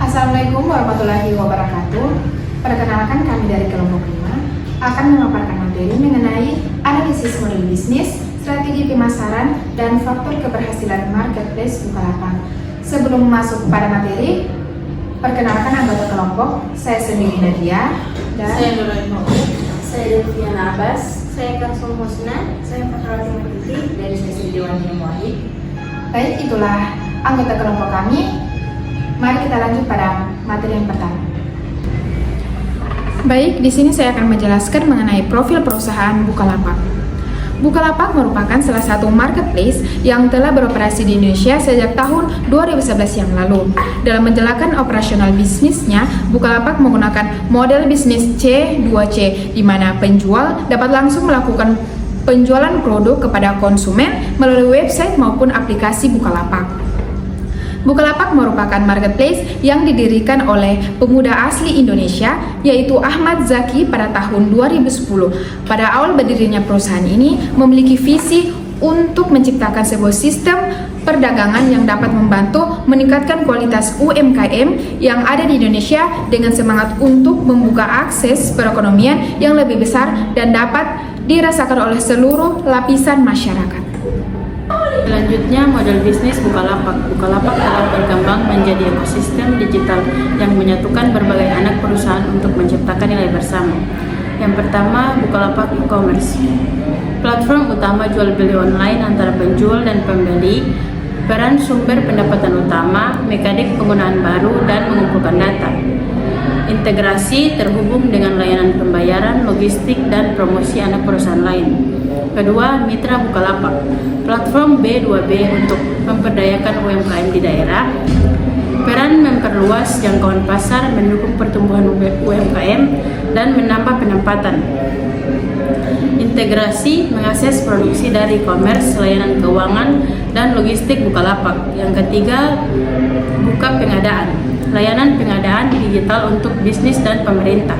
Assalamualaikum warahmatullahi wabarakatuh. Perkenalkan, kami dari kelompok 5 akan memaparkan materi mengenai analisis model bisnis, strategi pemasaran, dan faktor keberhasilan marketplace Bukalapak. Sebelum masuk pada materi, perkenalkan anggota kelompok. Saya sendiri Nadia, dan Saya Nuraini, Saya Deviana Abbas. saya Karsum Husna, saya Fakrati Martiti. Dan saya Cindy Wahyu Wahid. Baik, itulah anggota kelompok kami. Mari kita lanjut pada materi yang pertama. Baik, di sini saya akan menjelaskan mengenai profil perusahaan Bukalapak. Bukalapak merupakan salah satu marketplace yang telah beroperasi di Indonesia sejak tahun 2011 yang lalu. Dalam menjalankan operasional bisnisnya, Bukalapak menggunakan model bisnis C2C, di mana penjual dapat langsung melakukan penjualan produk kepada konsumen melalui website maupun aplikasi Bukalapak. Bukalapak merupakan marketplace yang didirikan oleh pemuda asli Indonesia, yaitu Ahmad Zaki pada tahun 2010. Pada awal berdirinya perusahaan ini memiliki visi untuk menciptakan sebuah sistem perdagangan yang dapat membantu meningkatkan kualitas UMKM yang ada di Indonesia dengan semangat untuk membuka akses perekonomian yang lebih besar dan dapat dirasakan oleh seluruh lapisan masyarakat. Selanjutnya, model bisnis Bukalapak. Bukalapak telah berkembang menjadi ekosistem digital yang menyatukan berbagai anak perusahaan untuk menciptakan nilai bersama. Yang pertama, Bukalapak e-commerce. Platform utama jual beli online antara penjual dan pembeli, peran sumber pendapatan utama, mekanik penggunaan baru, dan mengumpulkan data. Integrasi terhubung dengan layanan pembayaran, logistik, dan promosi anak perusahaan lain. Kedua, Mitra Bukalapak, platform B2B untuk memperdayakan UMKM di daerah. Peran memperluas jangkauan pasar, mendukung pertumbuhan UMKM, dan menambah penempatan. Integrasi mengakses produksi dari e-commerce, layanan keuangan, dan logistik Bukalapak. Yang ketiga, buka pengadaan, layanan pengadaan digital untuk bisnis dan pemerintah.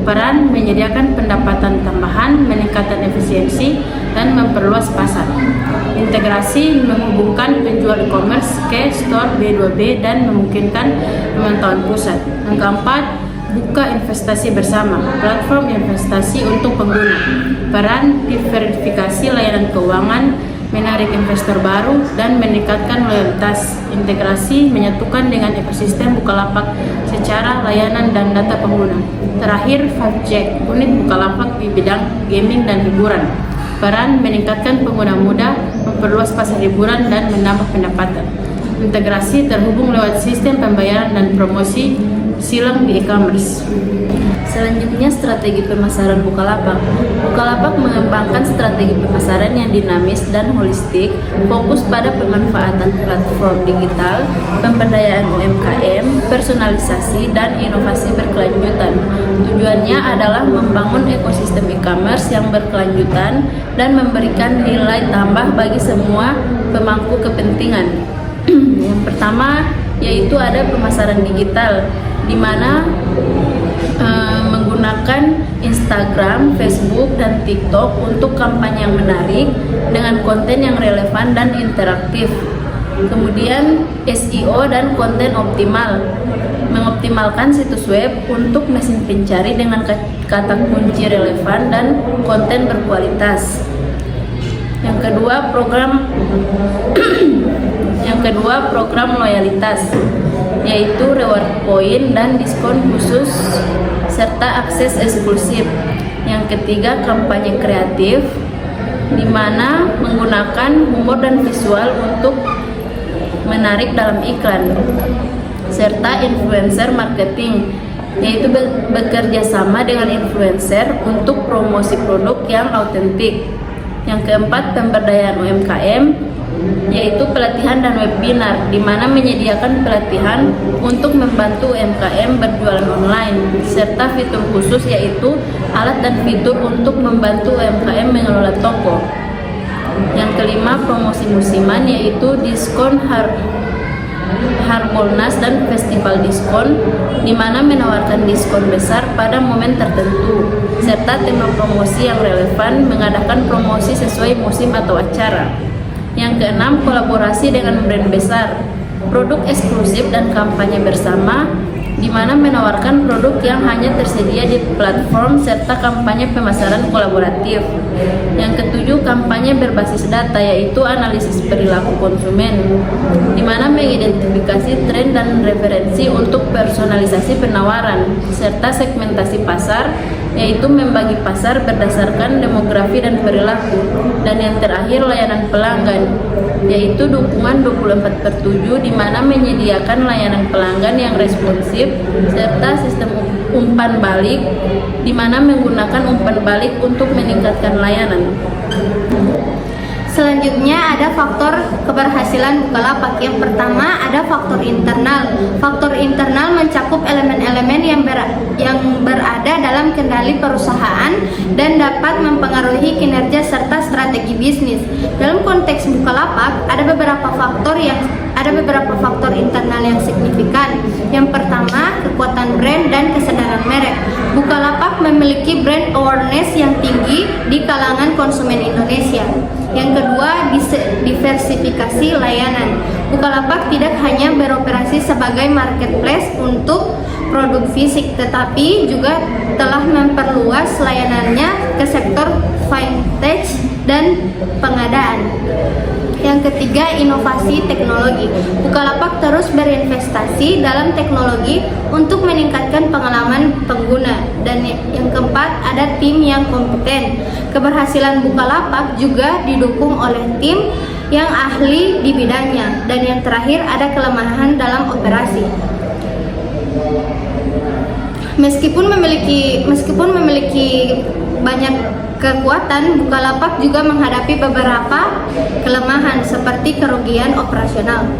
Peran menyediakan pendapatan tambahan, meningkatkan efisiensi, dan memperluas pasar. Integrasi menghubungkan penjual e-commerce ke store B2B dan memungkinkan pemantauan pusat. Yang keempat, buka investasi bersama, platform investasi untuk pengguna. Peran diverifikasi layanan keuangan, menarik investor baru, dan meningkatkan loyalitas. Integrasi menyatukan dengan ekosistem Bukalapak secara layanan dan data pengguna. Terakhir, 5Jack, unit Bukalapak di bidang gaming dan hiburan. Peran meningkatkan pengguna muda, memperluas pasar hiburan, dan menambah pendapatan. Integrasi terhubung lewat sistem pembayaran dan promosi silang di e-commerce. Selanjutnya, strategi pemasaran Bukalapak. Bukalapak mengembangkan strategi pemasaran yang dinamis dan holistik, fokus pada pemanfaatan platform digital, pemberdayaan UMKM, personalisasi, dan inovasi berkelanjutan. Tujuannya adalah membangun ekosistem e-commerce yang berkelanjutan dan memberikan nilai tambah bagi semua pemangku kepentingan. Yang pertama yaitu ada pemasaran digital, di mana menggunakan Instagram, Facebook, dan TikTok untuk kampanye yang menarik dengan konten yang relevan dan interaktif. Kemudian SEO dan konten optimal, mengoptimalkan situs web untuk mesin pencari dengan kata kunci relevan dan konten berkualitas. Yang kedua program loyalitas, yaitu reward point dan diskon khusus serta akses eksklusif. Yang ketiga, kampanye kreatif, di mana menggunakan humor dan visual untuk menarik dalam iklan, serta influencer marketing, yaitu bekerja sama dengan influencer untuk promosi produk yang autentik. Yang keempat, pemberdayaan UMKM, yaitu pelatihan dan webinar, di mana menyediakan pelatihan untuk membantu UMKM berjualan online, serta fitur khusus yaitu alat dan fitur untuk membantu UMKM mengelola toko. Yang kelima, promosi musiman, yaitu diskon Harbolnas dan festival diskon, di mana menawarkan diskon besar pada momen tertentu, serta tema promosi yang relevan, mengadakan promosi sesuai musim atau acara. Yang keenam, kolaborasi dengan brand besar, produk eksklusif dan kampanye bersama, di mana menawarkan produk yang hanya tersedia di platform serta kampanye pemasaran kolaboratif. Yang ketujuh, kampanye berbasis data, yaitu analisis perilaku konsumen, di mana mengidentifikasi tren dan referensi untuk personalisasi penawaran, serta segmentasi pasar, yaitu membagi pasar berdasarkan demografi dan perilaku. Dan yang terakhir, layanan pelanggan, yaitu dukungan 24/7, di mana menyediakan layanan pelanggan yang responsif serta sistem umpan balik, di mana menggunakan umpan balik untuk meningkatkan layanan. Selanjutnya ada faktor keberhasilan Bukalapak. Yang pertama ada faktor internal. Faktor internal mencakup elemen-elemen yang berada dalam kendali perusahaan dan dapat mempengaruhi kinerja serta strategi bisnis. Dalam konteks Bukalapak ada beberapa faktor internal yang signifikan. Yang pertama, kekuatan brand dan kesadaran merek. Bukalapak memiliki brand awareness yang tinggi di kalangan konsumen Indonesia. Yang kedua, diversifikasi layanan. Bukalapak tidak hanya beroperasi sebagai marketplace untuk produk fisik, tetapi juga telah memperluas layanannya ke sektor vintage dan pengadaan. Yang ketiga, inovasi teknologi. Bukalapak terus berinvestasi dalam teknologi untuk meningkatkan pengalaman pengguna. Dan yang keempat, ada tim yang kompeten. Keberhasilan Bukalapak juga didukung oleh tim yang ahli di bidangnya. Dan yang terakhir, ada kelemahan dalam operasi. Meskipun memiliki banyak kekuatan, Bukalapak juga menghadapi beberapa kelemahan seperti kerugian operasional.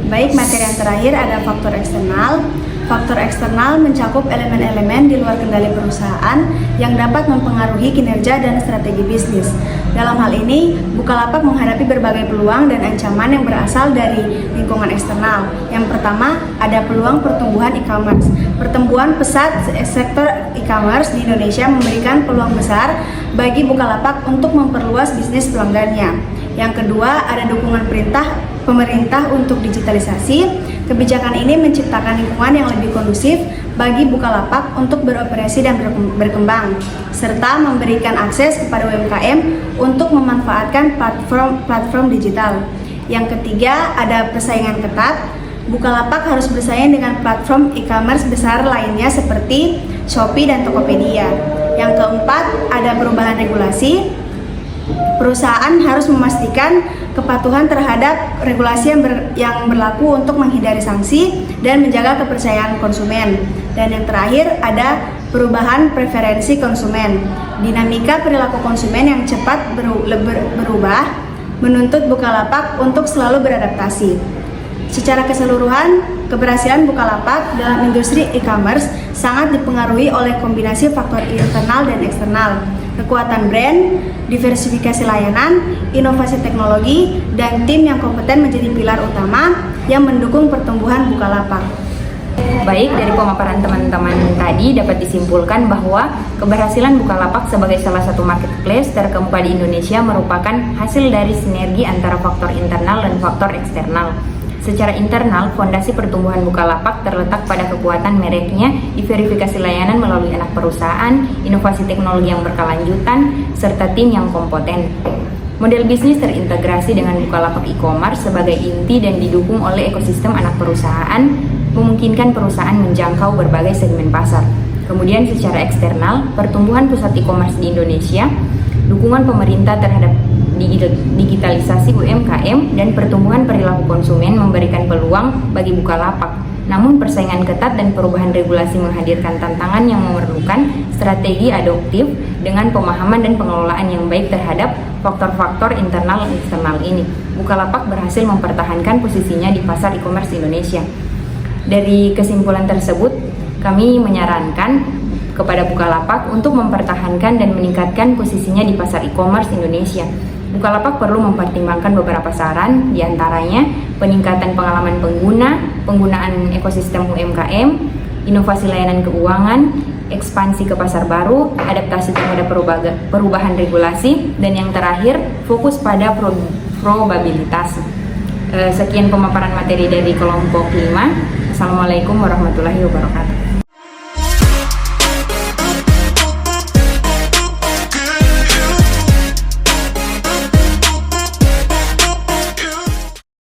Baik, materi yang terakhir ada faktor eksternal. Faktor eksternal mencakup elemen-elemen di luar kendali perusahaan yang dapat mempengaruhi kinerja dan strategi bisnis. Dalam hal ini, Bukalapak menghadapi berbagai peluang dan ancaman yang berasal dari lingkungan eksternal. Yang pertama, ada peluang pertumbuhan e-commerce. Pertumbuhan pesat sektor e-commerce di Indonesia memberikan peluang besar bagi Bukalapak untuk memperluas bisnis pelanggannya. Yang kedua, ada dukungan pemerintah untuk digitalisasi. Kebijakan ini menciptakan lingkungan yang lebih kondusif bagi Bukalapak untuk beroperasi dan berkembang, serta memberikan akses kepada UMKM untuk memanfaatkan platform digital. Yang ketiga, ada persaingan ketat. Bukalapak harus bersaing dengan platform e-commerce besar lainnya seperti Shopee dan Tokopedia. Yang keempat, ada perubahan regulasi. Perusahaan harus memastikan kepatuhan terhadap regulasi yang berlaku untuk menghindari sanksi dan menjaga kepercayaan konsumen. Dan yang terakhir, ada perubahan preferensi konsumen. Dinamika perilaku konsumen yang cepat berubah menuntut Bukalapak untuk selalu beradaptasi. Secara keseluruhan, keberhasilan Bukalapak dalam industri e-commerce sangat dipengaruhi oleh kombinasi faktor internal dan eksternal. Kekuatan brand, diversifikasi layanan, inovasi teknologi, dan tim yang kompeten menjadi pilar utama yang mendukung pertumbuhan Bukalapak. Baik, dari pemaparan teman-teman tadi dapat disimpulkan bahwa keberhasilan Bukalapak sebagai salah satu marketplace terkemuka di Indonesia merupakan hasil dari sinergi antara faktor internal dan faktor eksternal. Secara internal, fondasi pertumbuhan Bukalapak terletak pada kekuatan mereknya, diverifikasi layanan melalui anak perusahaan, inovasi teknologi yang berkelanjutan, serta tim yang kompeten. Model bisnis terintegrasi dengan Bukalapak e-commerce sebagai inti dan didukung oleh ekosistem anak perusahaan, memungkinkan perusahaan menjangkau berbagai segmen pasar. Kemudian secara eksternal, pertumbuhan pusat e-commerce di Indonesia, dukungan pemerintah terhadap digitalisasi UMKM, dan pertumbuhan perilaku konsumen memberikan peluang bagi Bukalapak. Namun persaingan ketat dan perubahan regulasi menghadirkan tantangan yang memerlukan strategi adaptif dengan pemahaman dan pengelolaan yang baik terhadap faktor-faktor internal dan eksternal ini. Bukalapak berhasil mempertahankan posisinya di pasar e-commerce Indonesia. Dari kesimpulan tersebut, kami menyarankan kepada Bukalapak untuk mempertahankan dan meningkatkan posisinya di pasar e-commerce Indonesia. Bukalapak perlu mempertimbangkan beberapa saran, diantaranya peningkatan pengalaman pengguna, penggunaan ekosistem UMKM, inovasi layanan keuangan, ekspansi ke pasar baru, adaptasi terhadap perubahan regulasi, dan yang terakhir, fokus pada probabilitas. Sekian pemaparan materi dari kelompok 5. Assalamualaikum warahmatullahi wabarakatuh.